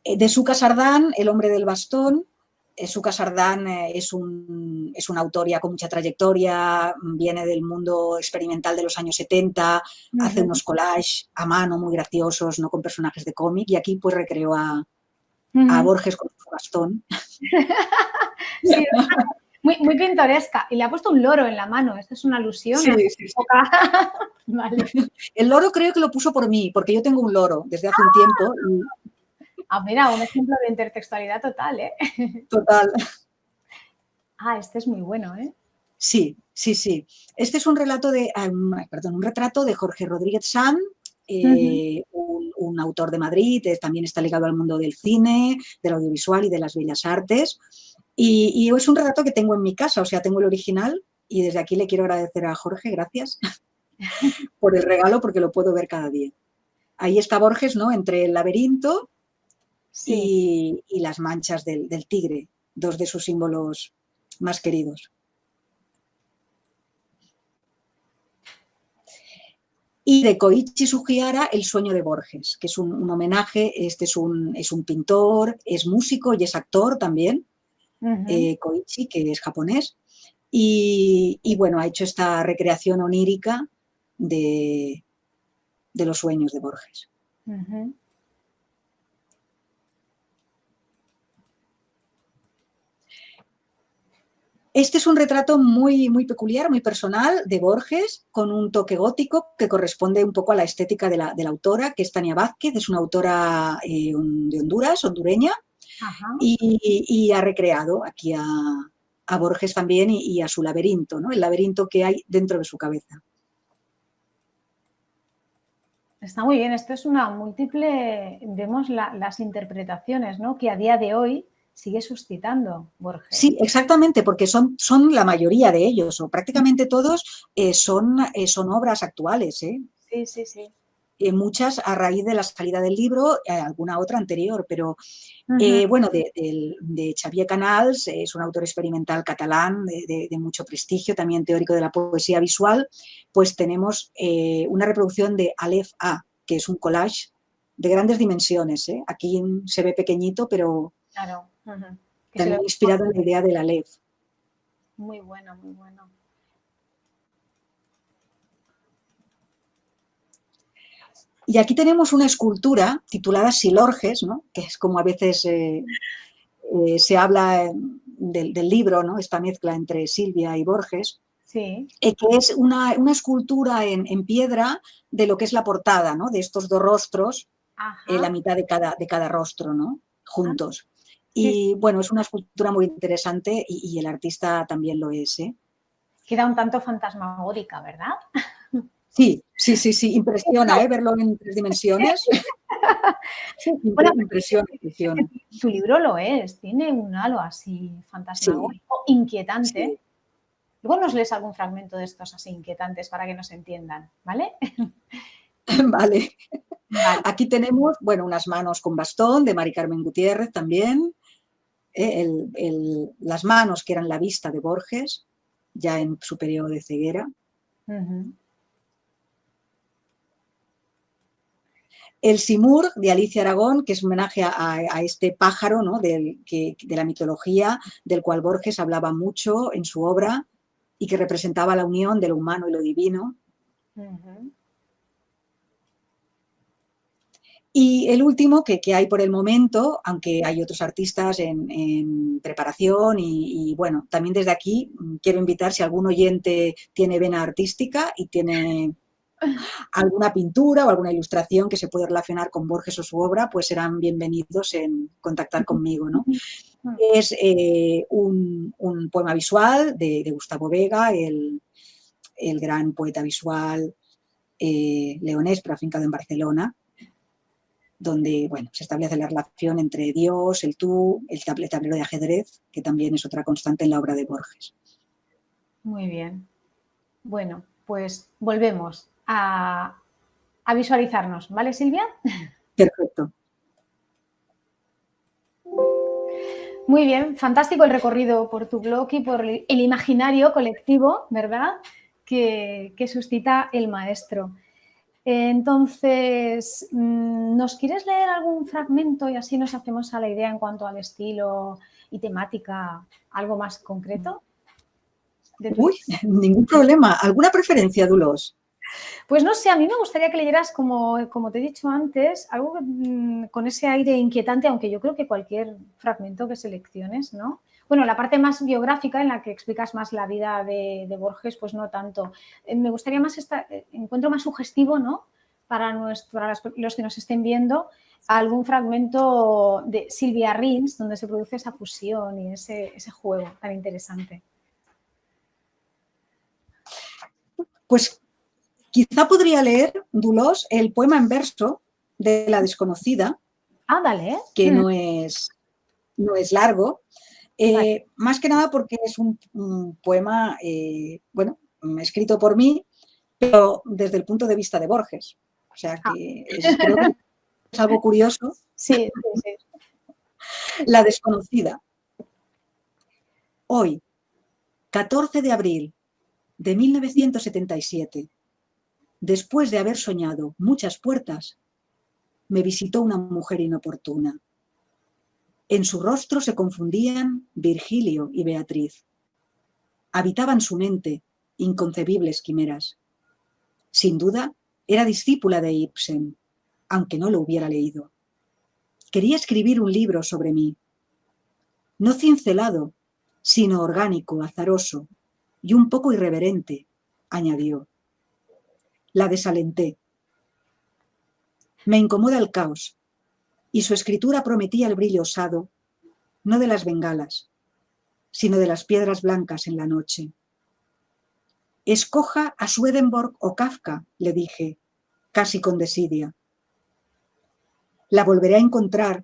De Suca Sardán, El hombre del bastón. Suca Sardán es un autor ya con mucha trayectoria, viene del mundo experimental de los años 70, hace Ujú. unos collages a mano muy graciosos, ¿no? Con personajes de cómic, y aquí pues recreó a Ujú. Borges con su bastón. Sí, muy, muy pintoresca. Y le ha puesto un loro en la mano. Esto es una alusión Sí, a la sí, sí. época. Vale. El loro creo que lo puso por mí, porque yo tengo un loro desde hace un tiempo. Y, Ah, mira, un ejemplo de intertextualidad total, ¿eh? total, Ah, este es muy bueno, ¿eh? sí, sí, sí. Este es un relato perdón, un retrato de Jorge Rodríguez Sanz, Ujú. un autor de Madrid, también está ligado al mundo del cine, del audiovisual y de las bellas artes. Y es un retrato que tengo en mi casa, o sea, tengo el original y desde aquí le quiero agradecer a Jorge, gracias, por el regalo porque lo puedo ver cada día. Ahí está Borges, ¿no? Entre el laberinto Sí. y las manchas del tigre, dos de sus símbolos más queridos. Y de Koichi Sugihara, El sueño de Borges, que es un homenaje. Este es un pintor, es músico y es actor también, Ujú. Koichi, que es japonés. Y bueno, ha hecho esta recreación onírica de, de los sueños de Borges. Ujú. Este es un retrato muy, muy peculiar, muy personal de Borges, con un toque gótico que corresponde un poco a la estética de la autora, que es Tania Vázquez, es una autora de Honduras, hondureña, Ajá. y ha recreado aquí a Borges también y a su laberinto, ¿no? El laberinto que hay dentro de su cabeza. Está muy bien. Esto es una múltiple, vemos las interpretaciones, ¿no? Que a día de hoy sigue suscitando Borges. Sí, exactamente, porque son la mayoría de ellos, o prácticamente todos, son obras actuales, ¿eh? Sí, sí, sí. Muchas a raíz de la salida del libro, alguna otra anterior, pero Ujú. bueno, de Xavier Canals, es un autor experimental catalán de mucho prestigio, también teórico de la poesía visual. Pues tenemos una reproducción de Aleph A, que es un collage de grandes dimensiones, ¿eh? Aquí se ve pequeñito, pero Claro. Ujú. Que se ve también inspirado en la idea del Aleph. muy bueno, muy bueno. Y aquí tenemos una escultura titulada Silorges, ¿no? Que es como a veces se habla del libro, ¿no? Esta mezcla entre Silvia y Borges, Sí. Que es una escultura en piedra de lo que es la portada, ¿no? De estos dos rostros, la Ajá. mitad de cada rostro, ¿no? Ah, Juntos. sí, sí. Y bueno, es una escultura muy interesante y el artista también lo es, ¿eh? Queda un tanto fantasmagórica, ¿verdad? Sí, sí, sí, sí, impresiona, ¿eh? Verlo en 3 dimensiones. Sí, bueno, Impresiona, impresiona. tu libro lo es, tiene un halo así Sí, fantasmagórico, inquietante. sí. Luego nos lees algún fragmento de estos así inquietantes para que nos entiendan, ¿vale? Vale. Vale. Aquí tenemos, bueno, unas manos con bastón de Mari Carmen Gutiérrez también. Las manos que eran la vista de Borges, ya en su periodo de ceguera. Ujú. El Simurg de Alicia Aragón, que es un homenaje a este pájaro, ¿no? de la mitología, del cual Borges hablaba mucho en su obra y que representaba la unión de lo humano y lo divino. Ujú. Y el último que hay por el momento, aunque hay otros artistas en preparación y bueno, también desde aquí quiero invitar si algún oyente tiene vena artística y tiene alguna pintura o alguna ilustración que se puede relacionar con Borges o su obra, pues serán bienvenidos en contactar conmigo, ¿no? Es un poema visual de Gustavo Vega, el gran poeta visual leonés, pero afincado en Barcelona, donde bueno, se establece la relación entre Dios, el tú, el tablero de ajedrez, que también es otra constante en la obra de Borges. Muy bien. Bueno, pues volvemos a visualizarnos, ¿vale, Silvia? Perfecto. Muy bien, fantástico el recorrido por tu blog y por el imaginario colectivo, ¿verdad? Que suscita el maestro. Entonces, ¿nos quieres leer algún fragmento y así nos hacemos a la idea en cuanto al estilo y temática, algo más concreto de tu Uy, libro? ningún problema. ¿Alguna preferencia, Dulos? Pues no sé, a mí me gustaría que leyeras, como te he dicho antes, algo con ese aire inquietante, aunque yo creo que cualquier fragmento que selecciones, ¿no? Bueno, la parte más biográfica en la que explicas más la vida de Borges, pues no tanto. Me gustaría más, encuentro más sugestivo, ¿no? Para los que nos estén viendo, algún fragmento de Silvia Rins, donde se produce esa fusión y ese juego tan interesante. Pues quizá podría leer, Dulos, el poema en verso de La desconocida, Ah, dale. que no es largo, Vale. más que nada porque es un poema, bueno, escrito por mí, pero desde el punto de vista de Borges. O sea Ah. que creo que es algo curioso. Sí, sí, sí. La desconocida. Hoy, 14 de abril de 1977, después de haber soñado muchas puertas, me visitó una mujer inoportuna. En su rostro se confundían Virgilio y Beatriz. Habitaban su mente inconcebibles quimeras. Sin duda, era discípula de Ibsen, aunque no lo hubiera leído. Quería escribir un libro sobre mí. No cincelado, sino orgánico, azaroso y un poco irreverente, añadió. La desalenté. Me incomoda el caos, y su escritura prometía el brillo osado, no de las bengalas, sino de las piedras blancas en la noche. Escoja a Swedenborg o Kafka, le dije, casi con desidia. La volveré a encontrar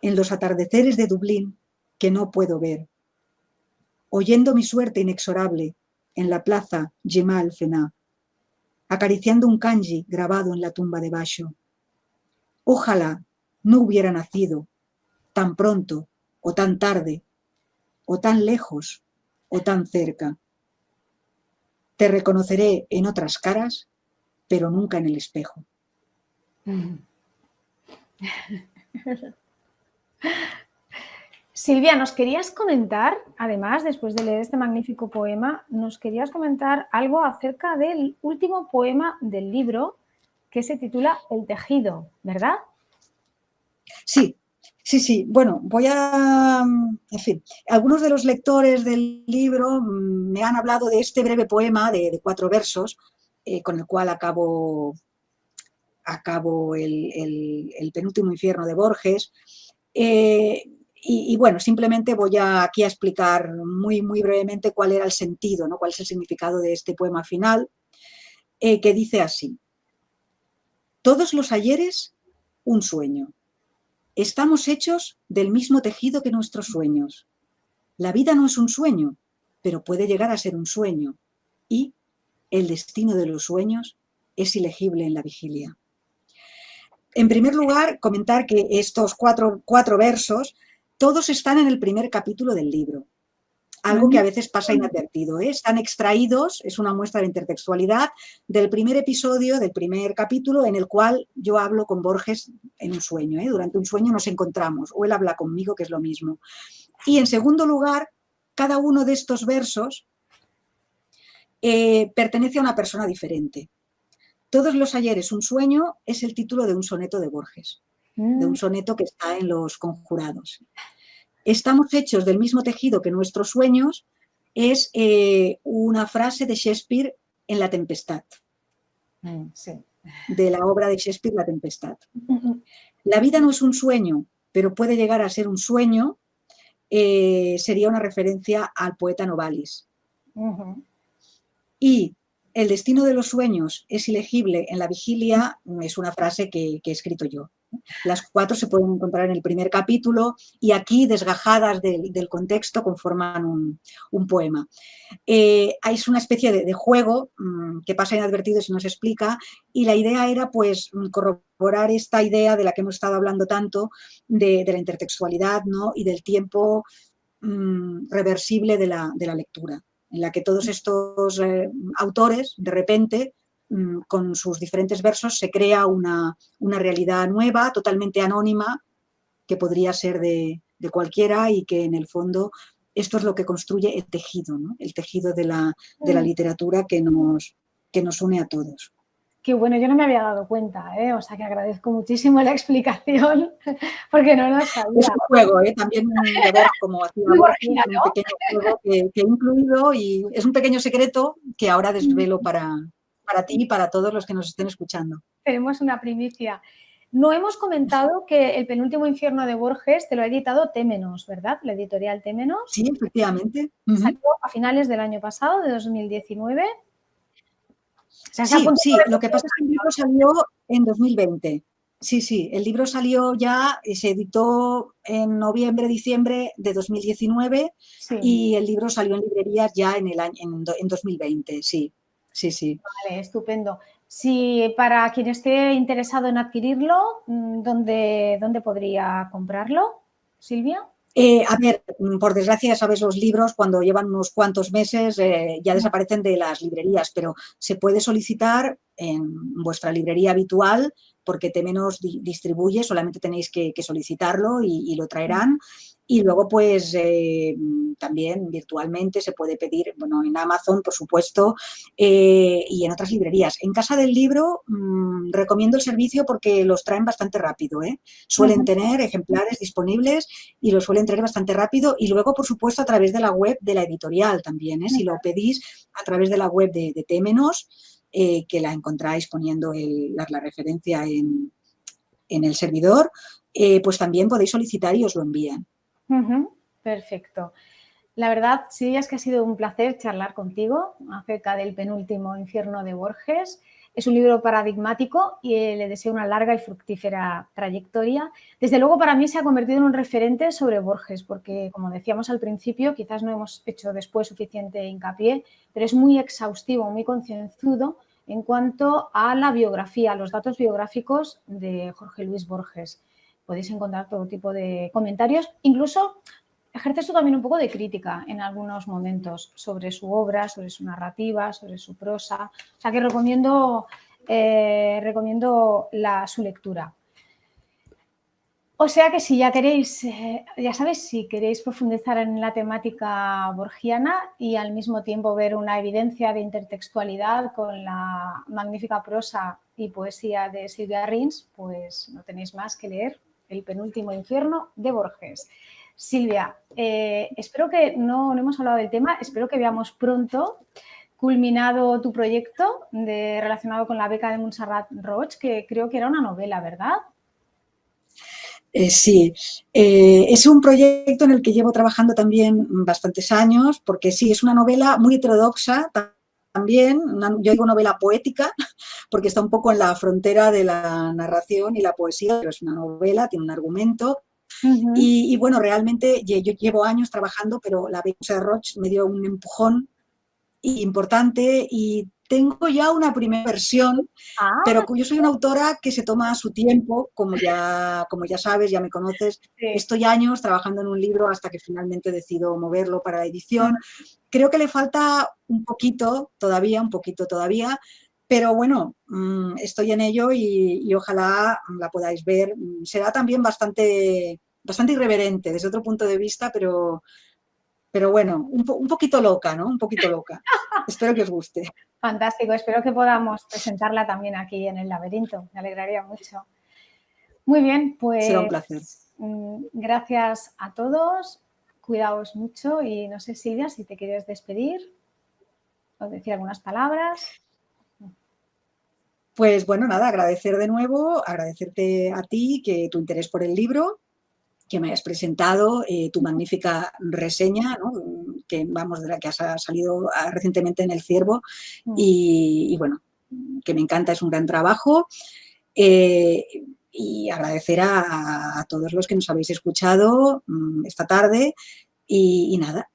en los atardeceres de Dublín que no puedo ver, oyendo mi suerte inexorable en la plaza Gemal Fena, acariciando un kanji grabado en la tumba de Basho. Ojalá no hubiera nacido tan pronto o tan tarde, o tan lejos o tan cerca. Te reconoceré en otras caras, pero nunca en el espejo. Silvia, nos querías comentar, además, después de leer este magnífico poema, nos querías comentar algo acerca del último poema del libro, que se titula El tejido, ¿verdad? Sí, sí, sí. Bueno, en fin, algunos de los lectores del libro me han hablado de este breve poema de 4 versos, con el cual acabo el penúltimo infierno de Borges. Y bueno, simplemente voy aquí a explicar muy, muy brevemente cuál era el sentido, ¿no? Cuál es el significado de este poema final, que dice así: todos los ayeres, un sueño. Estamos hechos del mismo tejido que nuestros sueños. La vida no es un sueño, pero puede llegar a ser un sueño. Y el destino de los sueños es ilegible en la vigilia. En primer lugar, comentar que estos cuatro versos, todos están en el primer capítulo del libro. Algo que a veces pasa inadvertido, ¿eh? Están extraídos, es una muestra de intertextualidad, del primer episodio, del primer capítulo, en el cual yo hablo con Borges en un sueño, ¿eh? Durante un sueño nos encontramos, o él habla conmigo, que es lo mismo. Y en segundo lugar, cada uno de estos versos pertenece a una persona diferente. Todos los ayeres, un sueño, es el título de un soneto de Borges, de un soneto que está en Los Conjurados. Estamos hechos del mismo tejido que nuestros sueños es una frase de Shakespeare en La Tempestad, Sí. de la obra de Shakespeare, La Tempestad. La vida no es un sueño, pero puede llegar a ser un sueño, sería una referencia al poeta Novalis. Y el destino de los sueños es ilegible en la vigilia, es una frase que he escrito yo. Las 4 se pueden encontrar en el primer capítulo y aquí, desgajadas del contexto, conforman un poema. Es una especie de juego que pasa inadvertido si no se explica, y la idea era pues corroborar esta idea de la que hemos estado hablando tanto, de la intertextualidad, ¿no? Y del tiempo reversible de la lectura, en la que todos estos autores, de repente, con sus diferentes versos, se crea una realidad nueva, totalmente anónima, que podría ser de cualquiera, y que en el fondo esto es lo que construye el tejido, ¿no? El tejido de la literatura que nos une a todos. Qué bueno, yo no me había dado cuenta, ¿eh? O sea que agradezco muchísimo la explicación porque no lo sabía. Es un juego, también de ver cómo hacía Borges, un pequeño juego que he incluido, y es un pequeño secreto que ahora desvelo para ti y para todos los que nos estén escuchando. Tenemos una primicia. No hemos comentado que el penúltimo infierno de Borges te lo ha editado Témenos, ¿verdad? La editorial Témenos. Sí, efectivamente. Salió a finales del año pasado, de 2019. Sí, lo que pasa es que el libro salió en 2020. Sí, el libro salió ya, se editó en noviembre, diciembre de 2019, y el libro salió en librerías ya en 2020, sí. Vale, estupendo. Si para quien esté interesado en adquirirlo, ¿dónde podría comprarlo, Silvia? A ver, por desgracia, ya sabes, los libros cuando llevan unos cuantos meses ya desaparecen de las librerías, pero se puede solicitar en vuestra librería habitual, porque Témenos distribuye, solamente tenéis que solicitarlo y lo traerán. Y luego, pues, también virtualmente se puede pedir, bueno, en Amazon, por supuesto, y en otras librerías. En Casa del Libro recomiendo el servicio porque los traen bastante rápido, ¿eh? Suelen tener ejemplares disponibles y lo suelen traer bastante rápido. Y luego, por supuesto, a través de la web de la editorial también, ¿eh? Si lo pedís a través de la web de Témenos, que la encontráis poniendo la referencia en el servidor, pues también podéis solicitar y os lo envían. Perfecto. La verdad, sí, es que ha sido un placer charlar contigo acerca del penúltimo infierno de Borges. Es un libro paradigmático y le deseo una larga y fructífera trayectoria. Desde luego, para mí se ha convertido en un referente sobre Borges, porque, como decíamos al principio, quizás no hemos hecho después suficiente hincapié, pero es muy exhaustivo, muy concienzudo en cuanto a la biografía, a los datos biográficos de Jorge Luis Borges. Podéis encontrar todo tipo de comentarios, incluso ejerce también un poco de crítica en algunos momentos sobre su obra, sobre su narrativa, sobre su prosa. O sea que recomiendo su lectura. O sea que si ya queréis, ya sabéis, si queréis profundizar en la temática borgiana y al mismo tiempo ver una evidencia de intertextualidad con la magnífica prosa y poesía de Silvia Rins, pues no tenéis más que leer El penúltimo infierno de Borges. Silvia, espero que no hemos hablado del tema, espero que veamos pronto culminado tu proyecto relacionado con la beca de Montserrat Roig, que creo que era una novela, ¿verdad? Sí, es un proyecto en el que llevo trabajando también bastantes años, porque sí, es una novela muy heterodoxa también, yo digo novela poética, porque está un poco en la frontera de la narración y la poesía, pero es una novela, tiene un argumento. Uh-huh. Y bueno, realmente yo llevo años trabajando, pero la beca Roig me dio un empujón importante y tengo ya una primera versión, pero Ah, yo soy una autora que se toma su tiempo, como ya sabes, ya me conoces. sí. Estoy años trabajando en un libro hasta que finalmente decido moverlo para la edición. Uh-huh. Creo que le falta un poquito todavía, pero bueno, estoy en ello y ojalá la podáis ver. Será también bastante irreverente desde otro punto de vista, pero bueno, un poquito loca, ¿no? Un poquito loca. Espero que os guste. Fantástico, espero que podamos presentarla también aquí en el laberinto, me alegraría mucho. Muy bien, Será un placer. pues gracias a todos, cuidaos mucho y no sé, Silvia, si te quieres despedir o decir algunas palabras. Pues bueno, nada, agradecer de nuevo, agradecerte a ti que tu interés por el libro, que me hayas presentado, tu magnífica reseña, ¿no? Que vamos, de la que ha salido recientemente en El Ciervo y bueno, que me encanta, es un gran trabajo. Eh, y agradecer a todos los que nos habéis escuchado esta tarde y nada,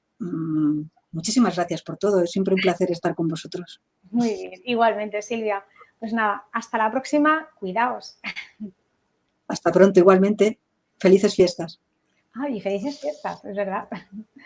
muchísimas gracias por todo, es siempre un placer estar con vosotros. Muy bien, igualmente, Silvia. Pues nada, hasta la próxima, cuidaos. Hasta pronto igualmente, felices fiestas. Ay, felices fiestas, es verdad.